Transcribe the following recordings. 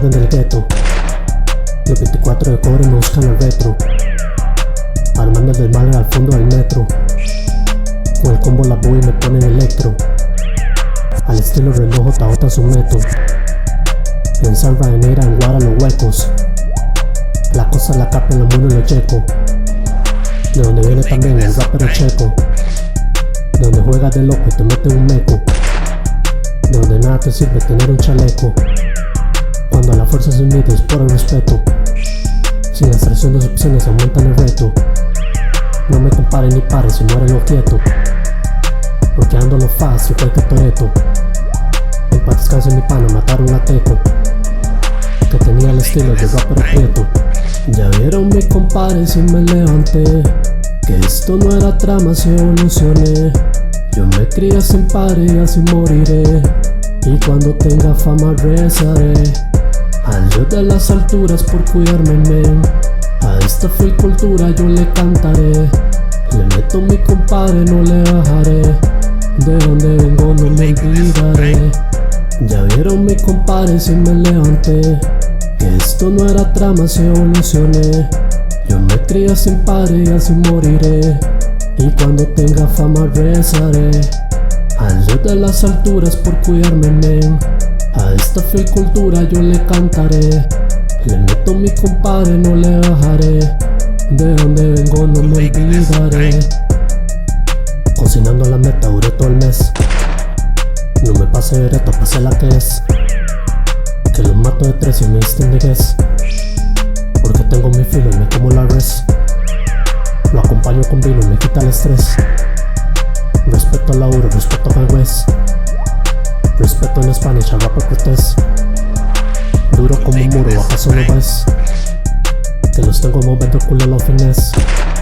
orden del gueto. Los 24 de cobre me buscan al retro, armando el desmadre al fondo del metro. Con el combo la voy y me ponen electro, al estilo reloj JJ someto. En San Ravenera, en Guara los huecos, la cosa la capa en la mano y lo checo. De donde viene también el rapero checo, de donde juegas de loco y te mete un meco, de donde nada te sirve tener un chaleco. Cuando la fuerza se mide es por el respeto, sin extracción de opciones aumentan el reto. No me comparen ni pares si muere lo quieto, porque ando lo fácil igual que Toreto. En paz descanse mi pana, mataron a Teco, que tenía el estilo de rapero prieto. Ya vieron mi compadre si me levanté, que esto no era trama si evolucioné. Yo me crié sin padre y así moriré, y cuando tenga fama rezaré al Dios de las alturas por cuidarme, men. A esta fui cultura yo le cantaré, le meto mi compadre, no le bajaré. De donde vengo no me olvidaré. Ya vieron mi compadre si me levanté, que esto no era trama si evolucioné. Yo me crié sin padre y así moriré, y cuando tenga fama rezaré al Dios de las alturas por cuidarme, men. A esta fui cultura yo le cantaré, le meto mi compadre, no le bajaré. De donde vengo no me olvidaré. Cocinando la meta duré todo el mes, no me pase directo, pasé la que es. Que los mato de tres y me disten de guess, porque tengo mi filo y me como la res. Lo acompaño con vino y me quita el estrés. Respeto al laburo, respeto a High West, respeto en Spanish a rapper cortés. Duro como un muro, acaso no ves que los tengo moviendo el culo a los fines.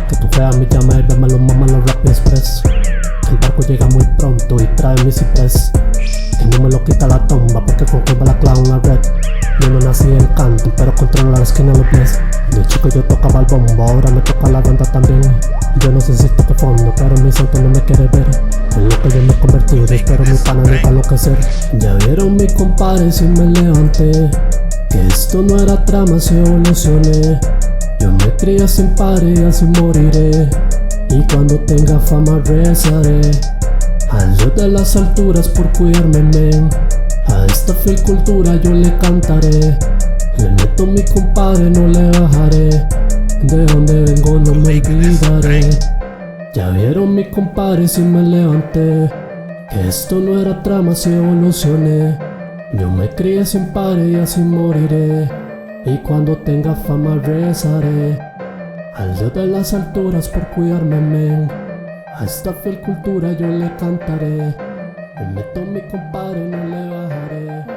Que tu fea me llama y me lo mama los rap express. Que el barco llega muy pronto y trae mi ciprés, que no me lo quita la tumba porque con que va la clavo en la red. Yo no nací en canto, pero controlo la esquina los pies. De chico yo tocaba el bombo, ahora me toca la banda también. Yo no sé si toque fondo, pero mi santo no me quiere ver. En lo que yo me he convertido, espero mi pana nunca enloquecer. Ya vieron mi compadre si me levanté, que esto no era trama si evolucioné. Yo me crié sin padre y así moriré, y cuando tenga fama rezaré al Dios de las alturas por cuidarme, men. A esta fiel cultura yo le cantaré, le meto mi compadre, no le bajaré. De donde vengo no me olvidaré. Ya vieron mi compadre si me levanté, que esto no era trama si evolucioné. Yo me crié sin padre y así moriré, y cuando tenga fama rezaré al Dios de las alturas por cuidarme, men. A esta fiel cultura yo le cantaré, le meto mi compadre, no le bajaré.